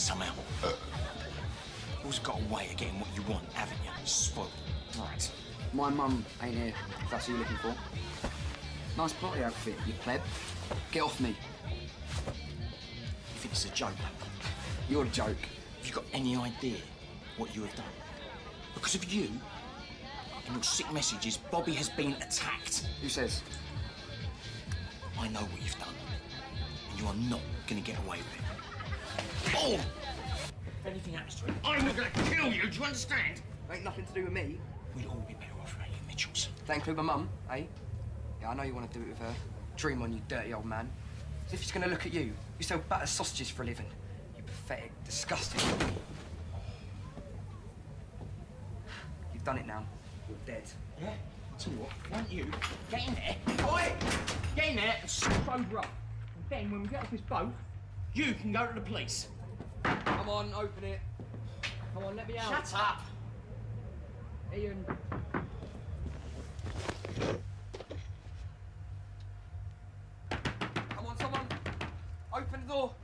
somehow. You've always got a way of getting what you want, haven't you? Spoiled. Right. My mum ain't here, if that's who you're looking for. Nice party outfit, you pleb. Get off me. You think it's a joke? You're a joke. Have you got any idea what you have done? Because of you and your sick messages, Bobby has been attacked. Who says? I know what you've done, and you are not going to get away with it. Oh! If anything happens to him, I'm not going to kill you, do you understand? Ain't nothing to do with me. We'd all be better off, you Mitchells. That include my mum, eh? Yeah, I know you want to do it with her. Dream on, you dirty old man. As if she's going to look at you. You sell battered sausages for a living. You pathetic, disgusting. You've done it now. You're dead. Yeah? I'll tell you what, won't you get in there? Oi! Get in there and sober up. And then, when we get off this boat, you can go to the police. Come on, open it. Come on, let me out. Shut up! Ian. Come on, someone. Open the door.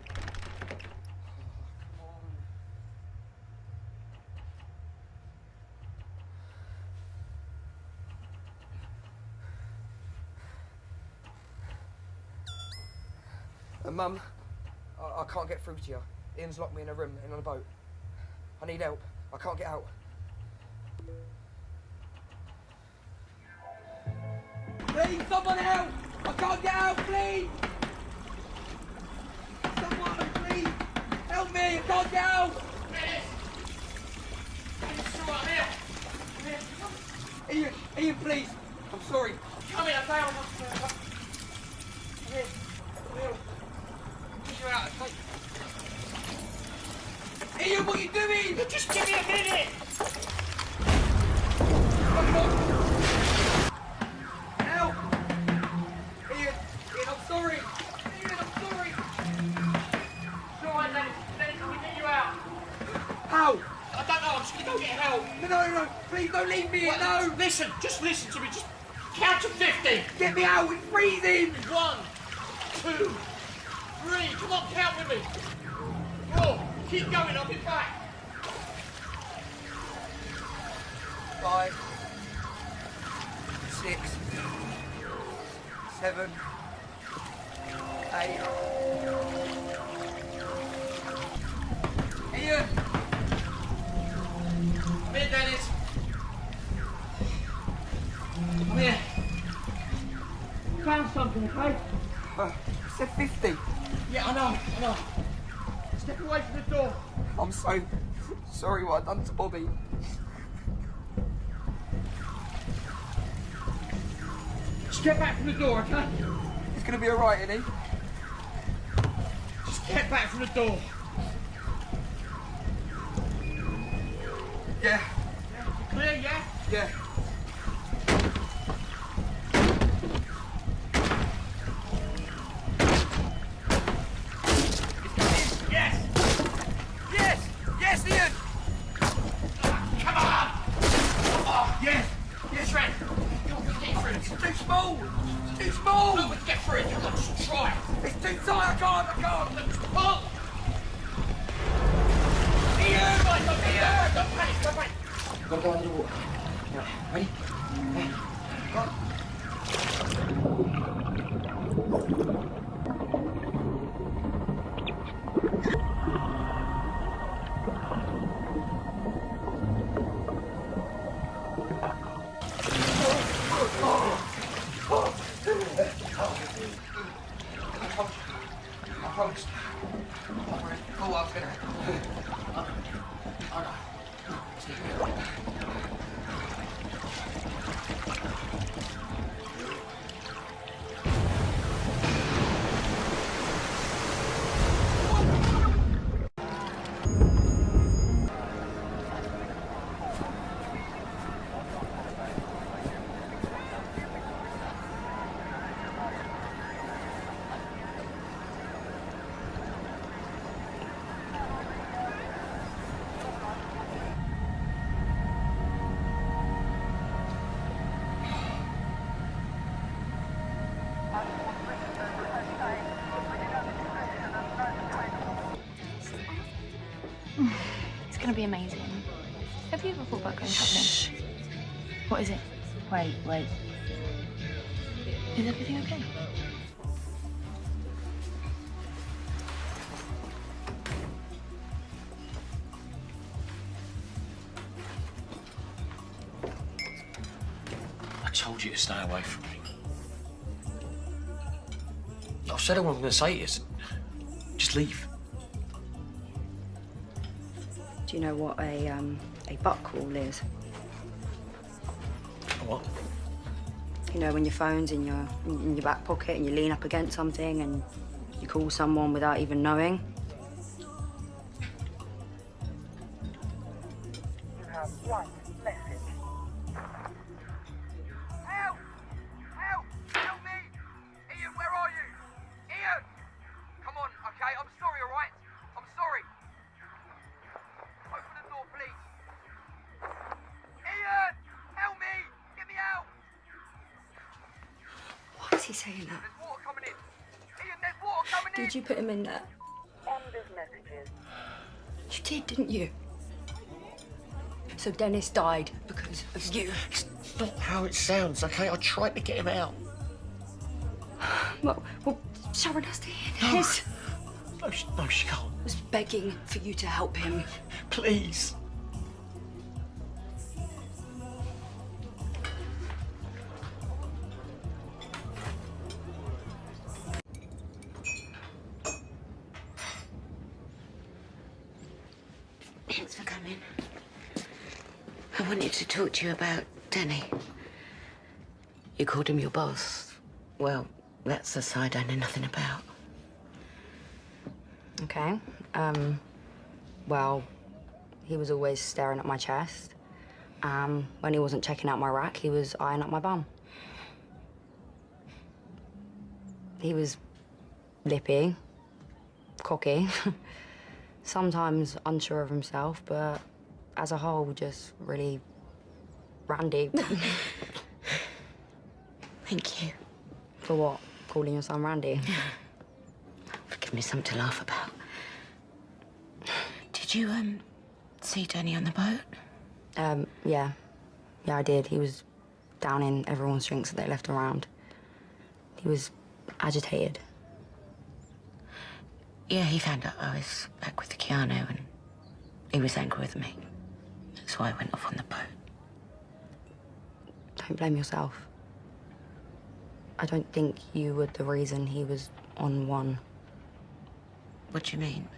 Mum, I can't get through to you. Ian's locked me in a room and on a boat. I need help. I can't get out. Please, someone help! I can't get out, please! Someone, please! Help me! I can't get out! Ian, please! I'm sorry. Come here, I'm down. Come here. Push you out. Ian, what are you doing? Just give me a minute! Help! Ian, I'm sorry. Ian, I'm sorry. It's all right, Dennis, can we get you out? How? I don't know, I'm just gonna go get help. No, please don't leave me here, no! Listen, just listen to me, just count to 50. Get me out, it's freezing! 1, 2, 3, come on, count with me. 4, keep going, I'll be back. 5, 6, 7, 8. Ian! Come here, Dennis. Come here. Found something, okay? You said 50. Yeah, I know. Step away from the door. I'm so sorry what I've done to Bobby. Step back from the door, okay? He's gonna be alright, isn't he? Step back from the door. Yeah. Clear, yeah? Yeah. Yes, Ian! Come on! Oh, Yes! yes, Red. Come on, get through it. It's too small! It's too small! No, but get through it. Come on, just try. It's too tight, I can't! Pull! Ian! Come on, don't panic. Gotta go under the water. Ready? Go on. I promise. Oh, I was gonna. It's gonna be amazing. Have you ever thought about going travelling? Shh. What is it? Wait. Is everything okay? I told you to stay away from me. I've said all I'm going to say is just leave. Do you know what a butt call is? What? You know, when your phone's in your back pocket and you lean up against something and you call someone without even knowing. You have one message. Help! Help! Help me! Ian, where are you? Ian! Come on, okay? I'm sorry, all right? I'm sorry. Open the door, please. Ian! Help me! Get me out! Why is he saying that? There's water coming in. Ian, there's water coming in! Did you put him in there? End of messages. You did, didn't you? So Dennis died because of you. It's not how it sounds, okay? I tried to get him out. Well, Sharon has to hear this. No, she can't. I was begging for you to help him. Please. Thanks for coming. I wanted to talk to you about Danny. You called him your boss. Well, that's the side I know nothing about. Okay. Well, he was always staring at my chest. When he wasn't checking out my rack, he was eyeing up my bum. He was lippy, cocky, sometimes unsure of himself, but as a whole, just really randy. Thank you. For what? Calling your son Randy? For giving me something to laugh about. Did you, see Danny on the boat? Yeah. Yeah, I did. He was down in everyone's drinks that they left around. He was agitated. Yeah, he found out I was back with the Keanu and he was angry with me. That's why I went off on the boat. Don't blame yourself. I don't think you were the reason he was on one. What do you mean?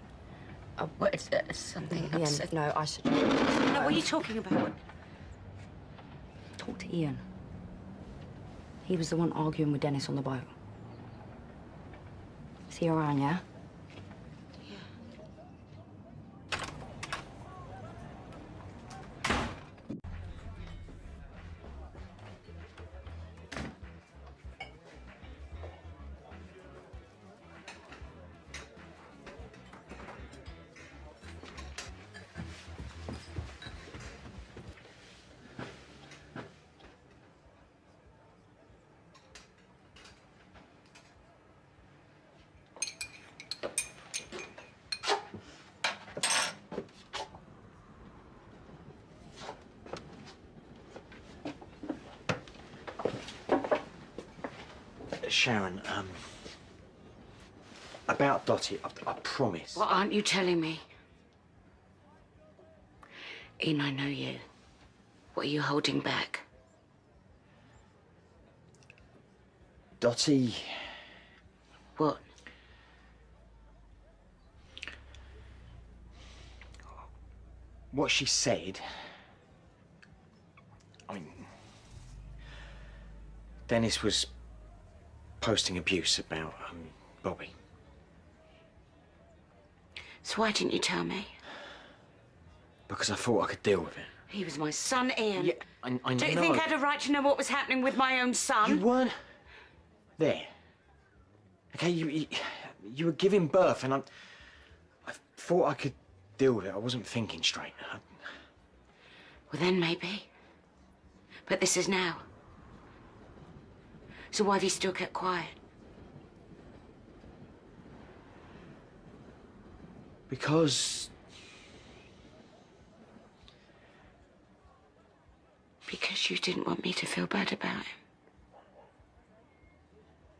What, is something Yeah, upset? no, I should... No, what are you talking about? Talk to Ian. He was the one arguing with Dennis on the boat. Is he around, yeah? Sharon, about Dottie, I promise. What aren't you telling me? Ian, I know you. What are you holding back? Dottie... What? What she said... I mean... Dennis was posting abuse about, Bobby. So why didn't you tell me? Because I thought I could deal with it. He was my son, Ian. Yeah, I know. Do you think I had a right to know what was happening with my own son? You weren't there. Okay, you were giving birth, and I thought I could deal with it. I wasn't thinking straight. Well, then maybe. But this is now. So why have you still kept quiet? Because you didn't want me to feel bad about him.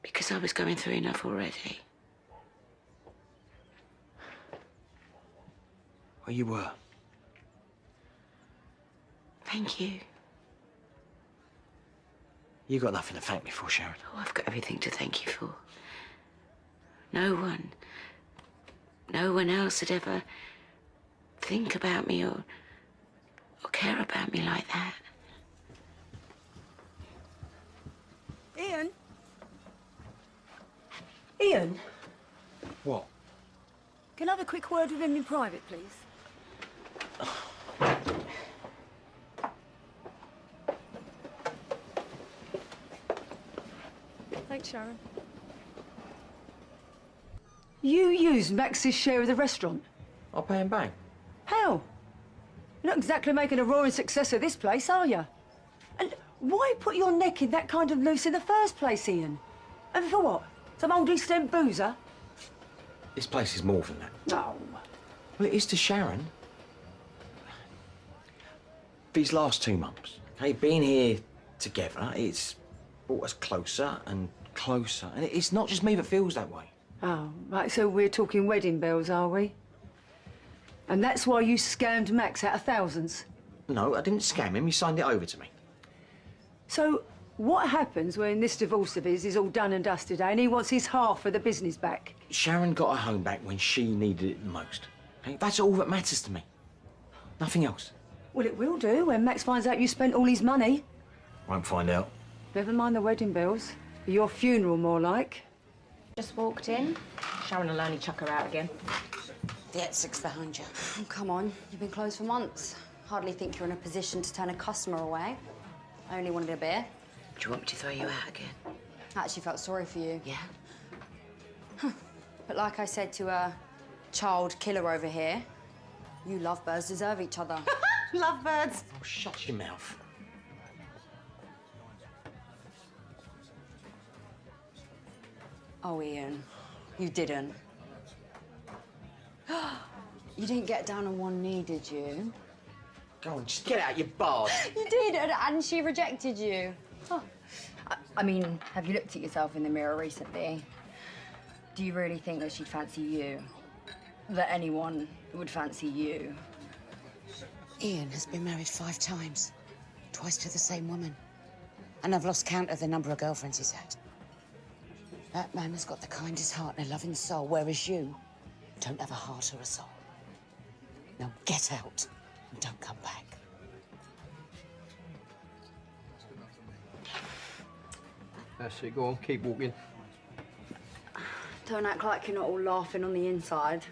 Because I was going through enough already. Well, you were. Thank you. You got nothing to thank me for, Sharon. Oh, I've got everything to thank you for. No one else would ever think about me or care about me like that. Ian? Ian, What? can I have a quick word with him in private, please? Thanks, Sharon. You used Max's share of the restaurant? I'll pay him back. How? You're not exactly making a roaring success of this place, are you? And why put your neck in that kind of noose in the first place, Ian? And for what? Some old East End boozer? This place is more than that. No. Well, it is to Sharon. These last 2 months, okay, being here together, it's brought us closer and closer. And it's not just me that feels that way. Oh, right, so we're talking wedding bells, are we? And that's why you scammed Max out of thousands? No, I didn't scam him. He signed it over to me. So, what happens when this divorce of his is all done and dusted, and he wants his half of the business back? Sharon got her home back when she needed it the most. Okay? That's all that matters to me. Nothing else. Well, it will do when Max finds out you spent all his money. Won't find out. Never mind the wedding bells. Your funeral, more like. Just walked in. Sharon will only chuck her out again. The Essex behind you. Oh, come on, you've been closed for months. Hardly think you're in a position to turn a customer away. I only wanted a beer. Do you want me to throw you out again? I actually felt sorry for you. Yeah? But like I said to a child killer over here, you lovebirds deserve each other. Lovebirds. Oh, shut your mouth. Oh, Ian, you didn't. You didn't get down on one knee, did you? Go on, just get out, you bard. You did, and she rejected you. Oh. I mean, have you looked at yourself in the mirror recently? Do you really think that she'd fancy you? That anyone would fancy you? Ian has been married 5 times. Twice to the same woman. And I've lost count of the number of girlfriends he's had. That man has got the kindest heart and a loving soul, whereas you don't have a heart or a soul. Now get out and don't come back. That's it, go on, keep walking. Don't act like you're not all laughing on the inside.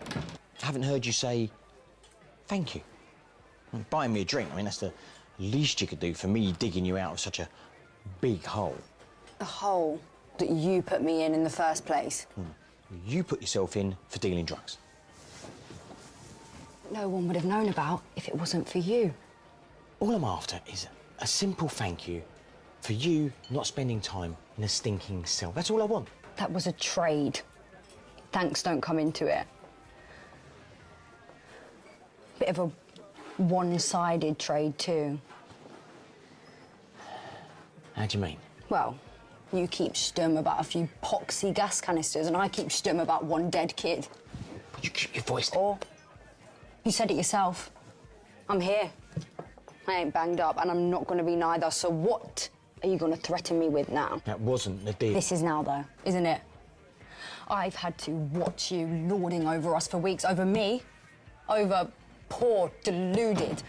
I haven't heard you say thank you. Buying me a drink, I mean, that's the least you could do for me digging you out of such a big hole. The hole that you put me in the first place. You put yourself in for dealing drugs. No one would have known about if it wasn't for you. All I'm after is a simple thank you for you not spending time in a stinking cell. That's all I want. That was a trade. Thanks don't come into it. Bit of a one-sided trade, too. How do you mean? Well, you keep stum about a few poxy gas canisters, and I keep stum about one dead kid. Would you keep your voice down? Or, you said it yourself. I'm here. I ain't banged up, and I'm not going to be neither, so what are you going to threaten me with now? That wasn't the deal. This is now, though, isn't it? I've had to watch you lording over us for weeks, over me, over poor, deluded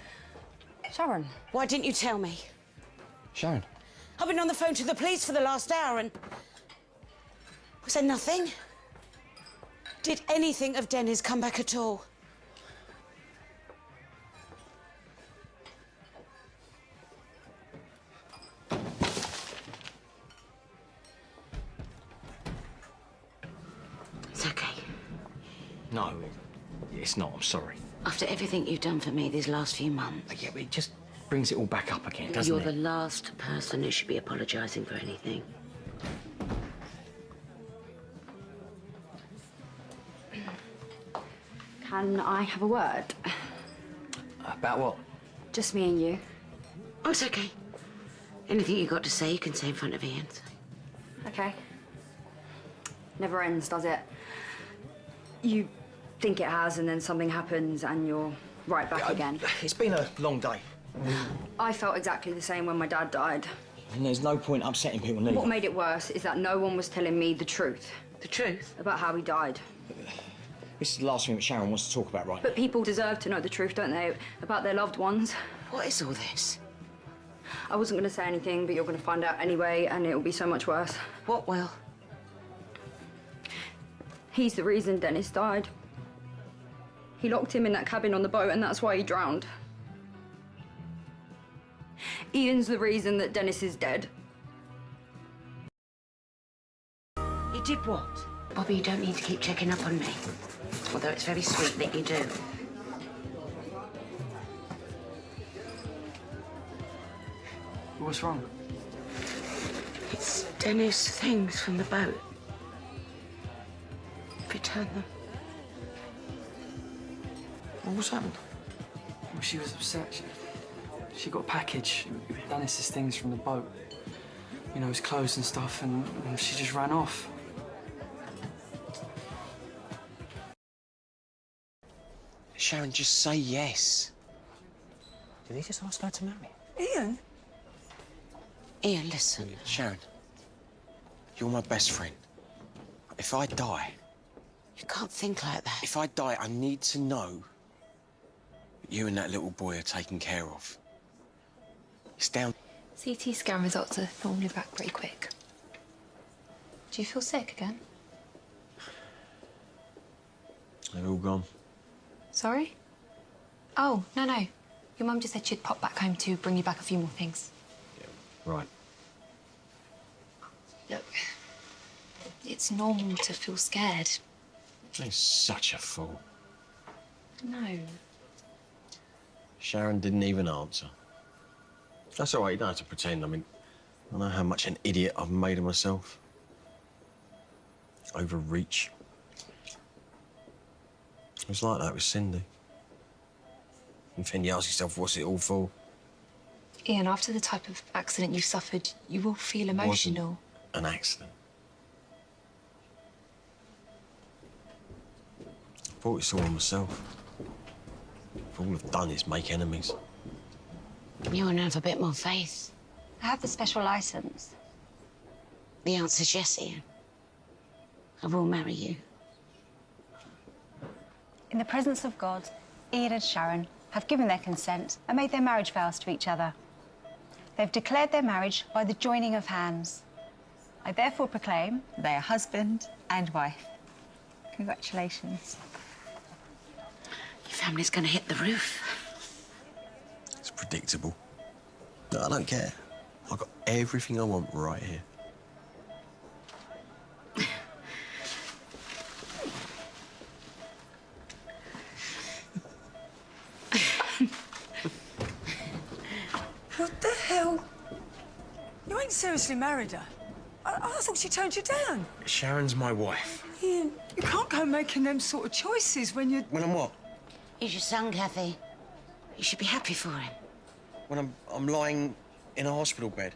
Sharon. Why didn't you tell me? Sharon. I've been on the phone to the police for the last hour and... Was there nothing? Did anything of Denny's come back at all? It's okay. No, it's not. I'm sorry. After everything you've done for me these last few months... Yeah, but it just brings it all back up again, doesn't You're it? the last person who should be apologising for anything. Can I have a word? About what? Just me and you. Oh, it's okay. Anything you got to say, you can say in front of Ian. Okay. Never ends, does it? You think it has, and then something happens, and you're right back again. It's been a long day. I felt exactly the same when my dad died. And there's no point upsetting people, neither. What made it worse is that no one was telling me the truth. The truth? About how he died. This is the last thing that Sharon wants to talk about, right? But people deserve to know the truth, don't they? About their loved ones. What is all this? I wasn't going to say anything, but you're going to find out anyway, and it will be so much worse. What will? He's the reason Dennis died. He locked him in that cabin on the boat, and that's why he drowned. Ian's the reason that Dennis is dead. He did what? Bobby, you don't need to keep checking up on me. Although it's very sweet that you do. What's wrong? It's Dennis' things from the boat. Return them. What's happened? Well, she was upset. She got a package with Dennis's things from the boat. You know, his clothes and stuff, and she just ran off. Sharon, just say yes. Did he just ask her to marry? Ian? Ian, listen. Sharon, you're my best friend. If I die... You can't think like that. If I die, I need to know that you and that little boy are taken care of. It's down... CT scan results are normally back pretty quick. Do you feel sick again? They're all gone. Sorry? Oh, no. Your mum just said she'd pop back home to bring you back a few more things. Yeah, right. Look, it's normal to feel scared. He's such a fool. No. Sharon didn't even answer. That's all right, you don't have to pretend. I mean, I know how much an idiot I've made of myself. Overreach. It was like that with Cindy. And then you ask yourself, what's it all for? Ian, after the type of accident you suffered, you will feel emotional. It wasn't an accident. I brought this all on myself. All I've done is make enemies. You want to have a bit more faith? I have the special license. The answer's yes, Ian. I will marry you. In the presence of God, Ian and Sharon have given their consent and made their marriage vows to each other. They've declared their marriage by the joining of hands. I therefore proclaim they are husband and wife. Congratulations. Your family's going to hit the roof. It's predictable. No, I don't care. I've got everything I want right here. What the hell? You ain't seriously married her? I thought she turned you down. Sharon's my wife. Ian, you can't go making them sort of choices when you're... When I'm what? He's your son, Kathy. You should be happy for him. When I'm lying in a hospital bed.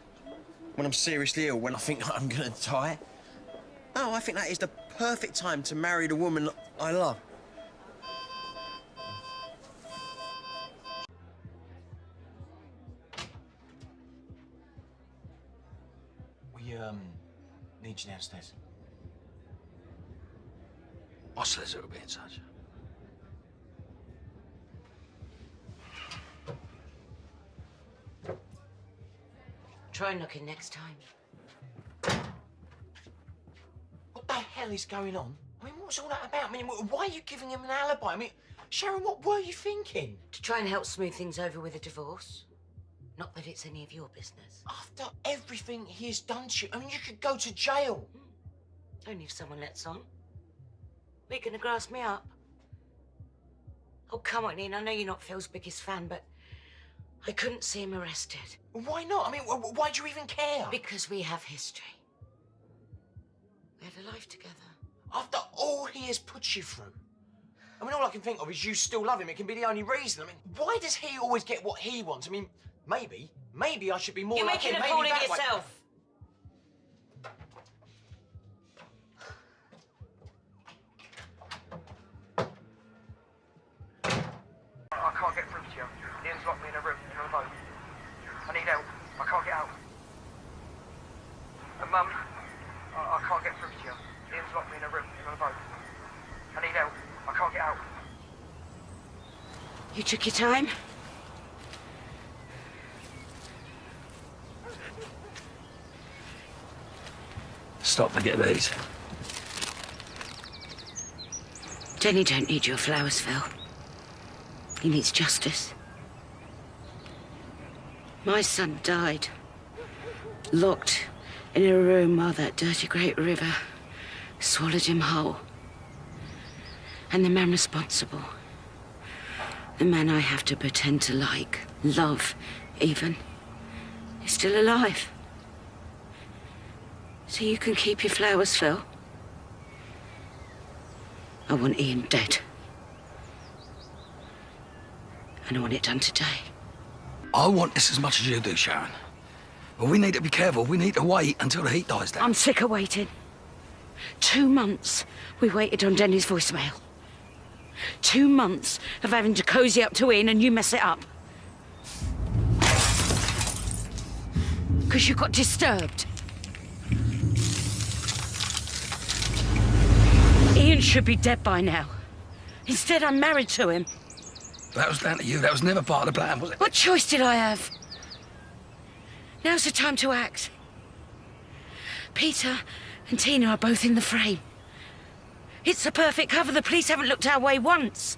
When I'm seriously ill, when I think I'm gonna die. No, I think that is the perfect time to marry the woman I love. We, need you downstairs. Hostlers will be in touch. Try knocking next time. What the hell is going on? I mean, what's all that about? I mean, why are you giving him an alibi? I mean, Sharon, what were you thinking? To try and help smooth things over with a divorce. Not that it's any of your business. After everything he has done to you, I mean, you could go to jail. Only if someone lets on. Are you gonna grass me up? Oh, come on, Ian. I know you're not Phil's biggest fan, but I couldn't see him arrested. Why not? I mean, why do you even care? Because we have history. We had a life together. After all he has put you through. I mean, all I can think of is you still love him. It can be the only reason. I mean, why does he always get what he wants? I mean, maybe Maybe I should be more You're like making him. a Maybe fool of that way. yourself. I can't get through to you. Ian's locked me in a room, in a boat. I need help. I can't get out. And Mum, I can't get through to you. Ian's locked me in a room, in a boat. I need help. I can't get out. You took your time? Stop and get these. Denny don't need your flowers, Phil. He needs justice. My son died, locked in a room while that dirty great river swallowed him whole. And the man responsible, the man I have to pretend to like, love even, is still alive. So you can keep your flowers, Phil. I want Ian dead. And I want it done today. I want this as much as you do, Sharon. But we need to be careful. We need to wait until the heat dies down. I'm sick of waiting. 2 months we waited on Denny's voicemail. 2 months of having to cozy up to Ian and you mess it up. Because you got disturbed. Ian should be dead by now. Instead, I'm married to him. That was down to you. That was never part of the plan, was it? What choice did I have? Now's the time to act. Peter and Tina are both in the frame. It's the perfect cover. The police haven't looked our way once.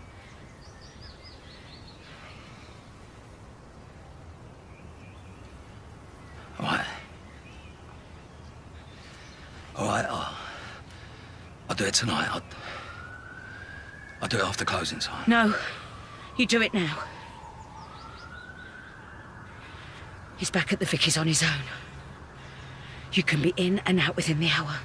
All right. All right, I'll do it tonight. I'll do it after closing time. No, you do it now. He's back at the Vicky's on his own. You can be in and out within the hour.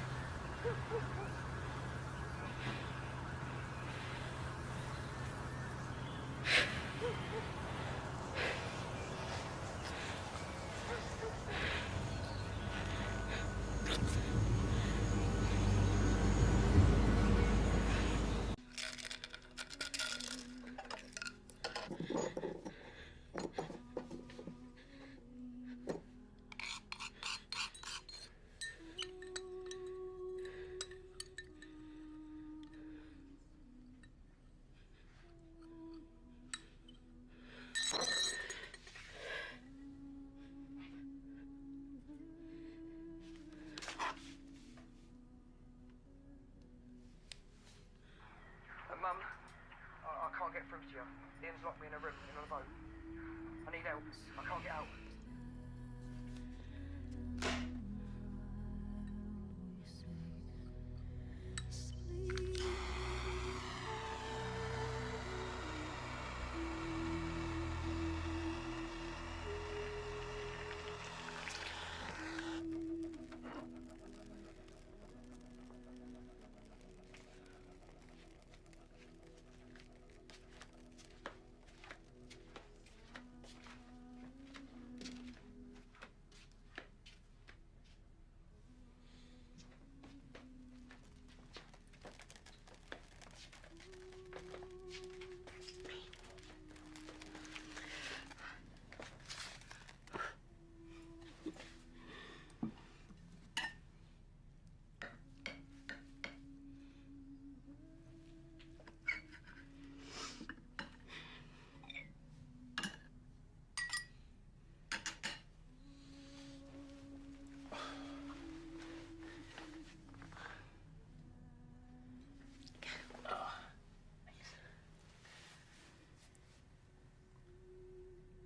Mum, I can't get through to you. Ian's locked me in a room, in a boat. I need help. I can't get out.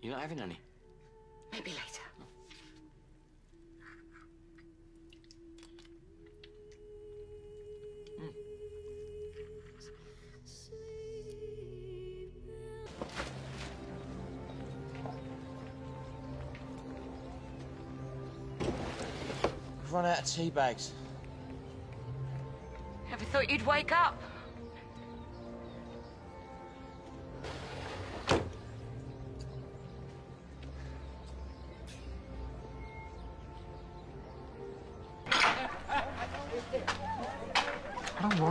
You're not having any? Maybe later. We've run out of tea bags. Never thought you'd wake up.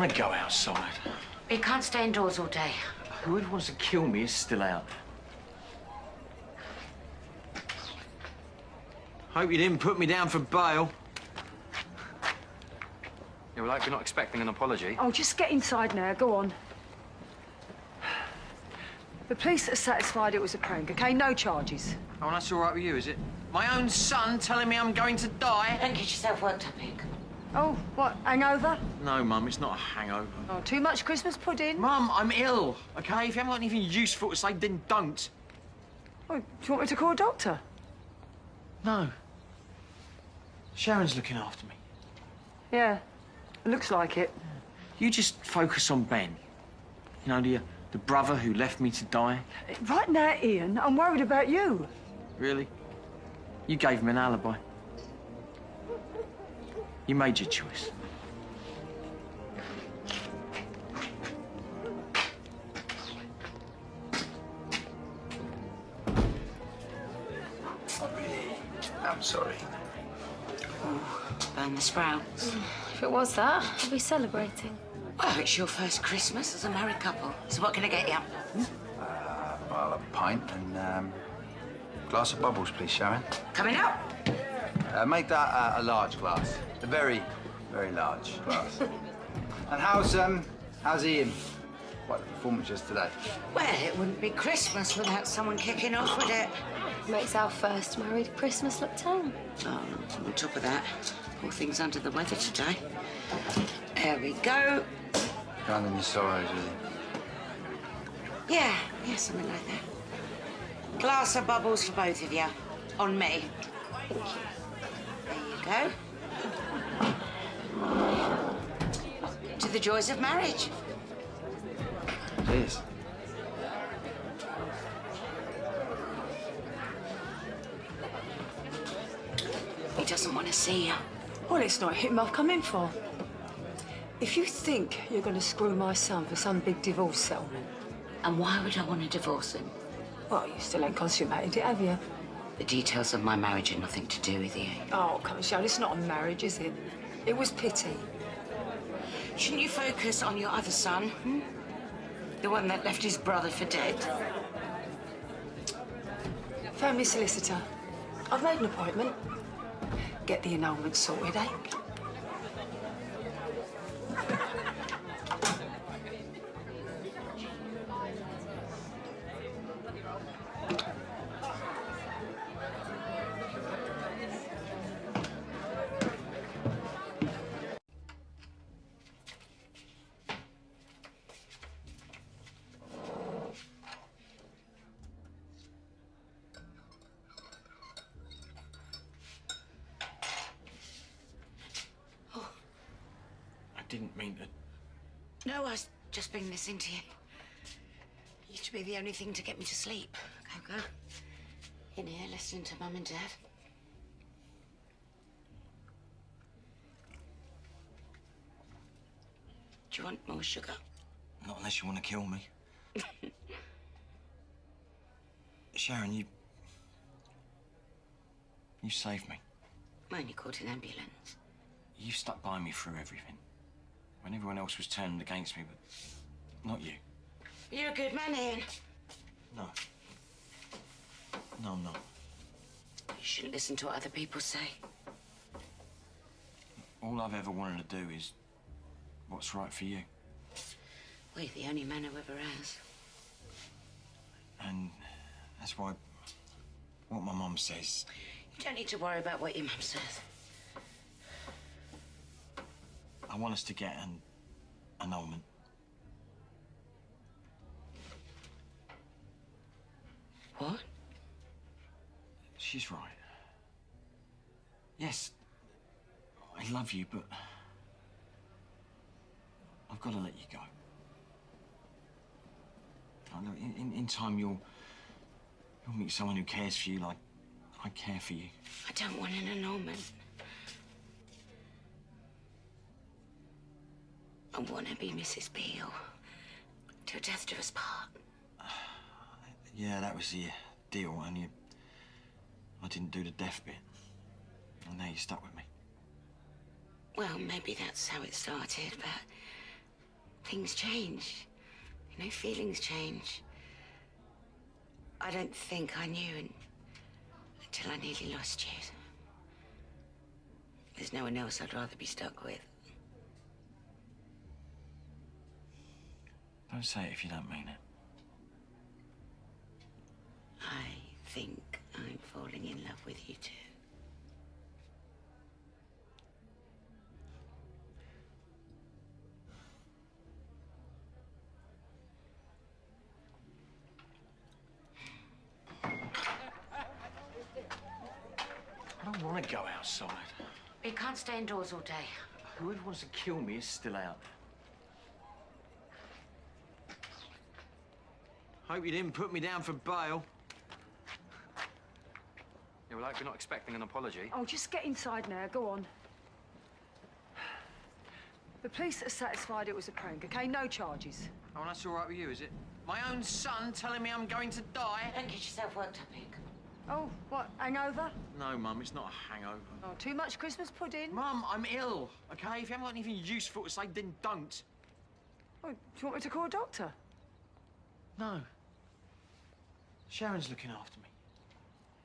want to go outside. You can't stay indoors all day. Whoever wants to kill me is still out. Hope you didn't put me down for bail. Yeah, well, I hope you're not expecting an apology. Oh, just get inside now. Go on. The police are satisfied it was a prank, OK? No charges. Oh, and that's all right with you, is it? My own son telling me I'm going to die? Don't get yourself worked up, Nick. Oh, what, hangover? No, Mum, it's not a hangover. Oh, too much Christmas pudding? Mum, I'm ill, OK? If you haven't got anything useful to say, then don't. Oh, do you want me to call a doctor? No. Sharon's looking after me. Yeah, it looks like it. You just focus on Ben. You know, the brother who left me to die. Right now, Ian, I'm worried about you. Really? You gave him an alibi. You made your choice. I'm sorry. Burn the sprouts. If it was that, I'd be celebrating. Well, it's your first Christmas as a married couple. So what can I get you? Well, a pint and a glass of bubbles, please, Sharon. Coming up. Make that a large glass. A very, very large glass. And how's Ian? What, the performance yesterday? Well, it wouldn't be Christmas without someone kicking off with it. Makes our first married Christmas look tame. Oh, on top of that, poor thing's under the weather today. There we go. Drowning your sorrows, really. Yeah, something like that. Glass of bubbles for both of you. On me. There you go. To the joys of marriage. Cheers. He doesn't want to see you. Well, it's not him I've come in for. If you think you're going to screw my son for some big divorce settlement... And why would I want to divorce him? Well, you still ain't consummated it, have you? The details of my marriage had nothing to do with you. Oh, come on, Sharon, it's not a marriage, is it? It was pity. Shouldn't you focus on your other son? The one that left his brother for dead? Family solicitor. I've made an appointment. Get the annulment sorted, eh? I didn't mean to... No, I was just bringing this into you. Used to be the only thing to get me to sleep. Go. In here, listening to Mum and Dad. Do you want more sugar? Not unless you want to kill me. Sharon, you saved me. I only called an ambulance. You stuck by me through everything. When everyone else was turning against me, but not you. You're a good man, Ian. No. No, I'm not. You shouldn't listen to what other people say. All I've ever wanted to do is what's right for you. Well, you're the only man who ever has. And that's why what my mum says... You don't need to worry about what your mum says. I want us to get an annulment. What? She's right. Yes, I love you, but I've got to let you go. I know in time you'll meet someone who cares for you like I care for you. I don't want an annulment. I want to be Mrs. Beale. Till death do us part. Yeah, that was the deal, only I didn't do the death bit. And now you're stuck with me. Well, maybe that's how it started, but things change. You know, feelings change. I don't think I knew until I nearly lost you. There's no one else I'd rather be stuck with. Don't say it if you don't mean it. I think I'm falling in love with you too. I don't want to go outside. You can't stay indoors all day. Whoever wants to kill me is still out. Hope you didn't put me down for bail. Yeah, well, I hope you're not expecting an apology. Oh, just get inside now. Go on. The police are satisfied it was a prank, OK? No charges. Oh, and that's all right with you, is it? My own son telling me I'm going to die? Don't get yourself worked up, Pig. Oh, what, hangover? No, Mum, it's not a hangover. Oh, too much Christmas pudding? Mum, I'm ill, OK? If you haven't got anything useful to say, then don't. Oh, do you want me to call a doctor? No. Sharon's looking after me.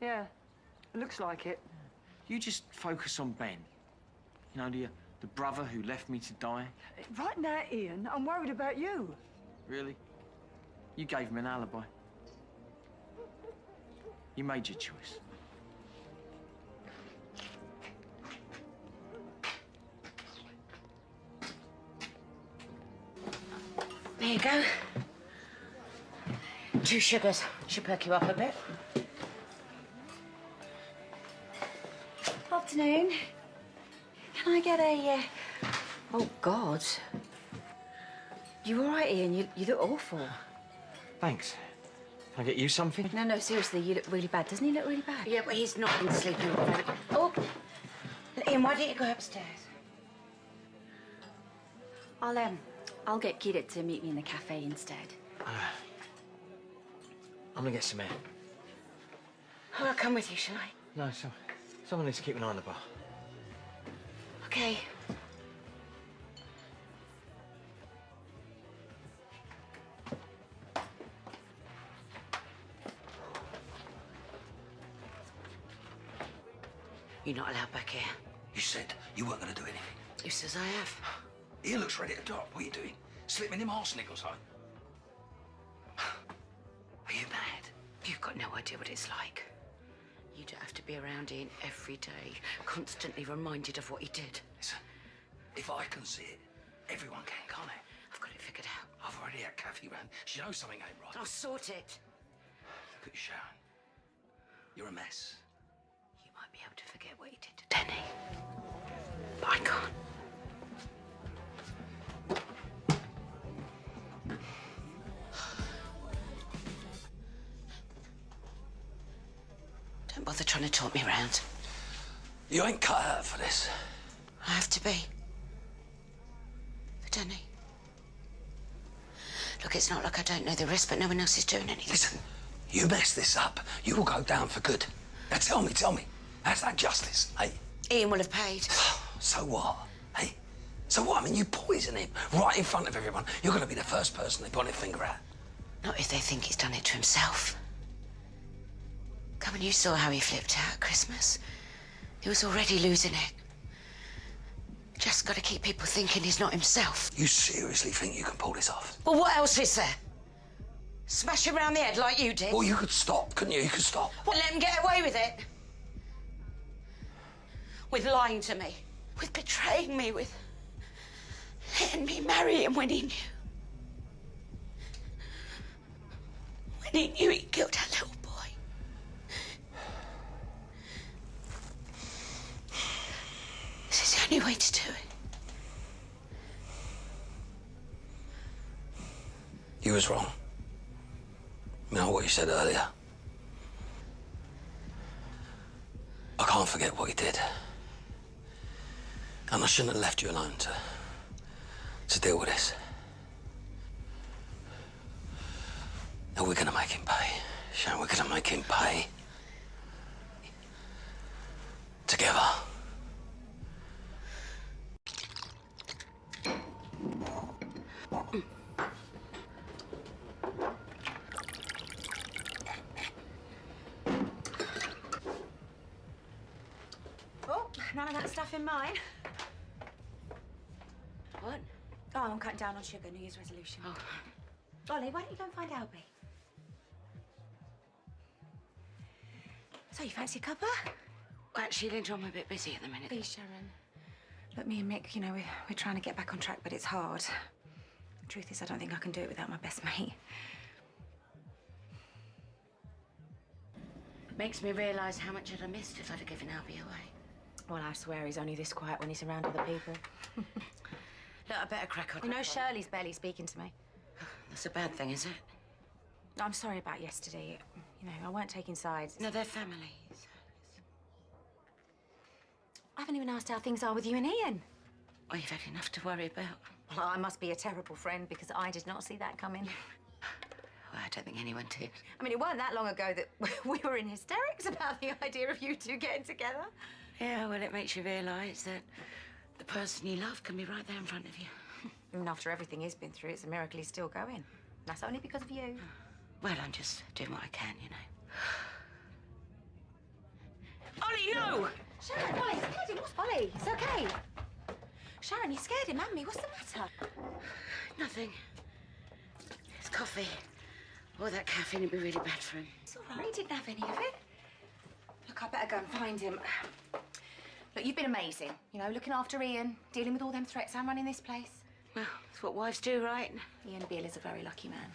Yeah, it looks like it. You just focus on Ben. You know, the brother who left me to die. Right now, Ian, I'm worried about you. Really? You gave him an alibi. You made your choice. There you go. 2 sugars. Should perk you up a bit. Afternoon. Can I get a, Oh, God. You all right, Ian? You look awful. Thanks. Can I get you something? No, seriously, you look really bad. Doesn't he look really bad? Yeah, but he's not been sleeping very... Oh! Ian, why don't you go upstairs? I'll get Kira to meet me in the cafe instead. I'm gonna get some air. Oh, I'll come with you, shall I? No, someone needs to keep an eye on the bar. Okay. You're not allowed back here. You said you weren't going to do anything. Who says I have? He looks ready to drop. What are you doing? Slipping him arsenic or something? Are you mad? You've got no idea what it's like. You don't have to be around Ian every day, constantly reminded of what he did. Listen, if I can see it, everyone can, can't they? I've got it figured out. I've already had Kathy round. She knows something ain't right. I'll sort it. Look at you, Sharon. You're a mess. You might be able to forget what he did to Denny, but I can't. Don't bother trying to talk me round. You ain't cut out for this. I have to be. For Denny. Look, it's not like I don't know the risk, but no one else is doing anything. Listen, you mess this up, you will go down for good. Now tell me, how's that justice, hey? Ian will have paid. So what, hey? So what? I mean, you poison him right in front of everyone. You're going to be the first person they point their finger at. Not if they think he's done it to himself. Come on, you saw how he flipped out at Christmas. He was already losing it. Just got to keep people thinking he's not himself. You seriously think you can pull this off? Well, what else is there? Smash him round the head like you did? Well, you could stop, couldn't you? You could stop. Well, let him get away with it. With lying to me. With betraying me. With letting me marry him when he knew. When he knew he killed our little boy. This is the only way to do it. You was wrong. You know what you said earlier? I can't forget what he did. And I shouldn't have left you alone to deal with this. And we're gonna make him pay. Sharon, we're gonna make him pay. Together. none of that stuff in mine. What? Oh, I'm cutting down on sugar, New Year's resolution. Oh. Ollie, why don't you go and find Albie? So, you fancy a cuppa? Well, actually, Linda, I'm a bit busy at the minute. Please, Sharon. Look, me and Mick, you know, we're trying to get back on track, but it's hard. The truth is, I don't think I can do it without my best mate. Makes me realise how much I'd have missed if I'd have given Albie away. Well, I swear he's only this quiet when he's around other people. Look, I better crack on. You know, Shirley's barely speaking to me. That's a bad thing, is it? I'm sorry about yesterday. You know, I weren't taking sides. No, they're families. I haven't even asked how things are with you and Ian. Well, you've had enough to worry about. Well, I must be a terrible friend because I did not see that coming. Well, I don't think anyone did. I mean, it weren't that long ago that we were in hysterics about the idea of you two getting together. Yeah, well, it makes you realise that the person you love can be right there in front of you. And after everything he's been through, it's a miracle he's still going. That's only because of you. Well, I'm just doing what I can, you know. Ollie, no! Sharon, Ollie, scared him. What's Ollie? It's okay. Sharon, you scared him, haven't you? What's the matter? Nothing. It's coffee. All that caffeine would be really bad for him. It's all right. He didn't have any of it. Look, I better go and find him. Look, you've been amazing. You know, looking after Ian, dealing with all them threats and running this place. Well, that's what wives do, right? Ian Beale is a very lucky man.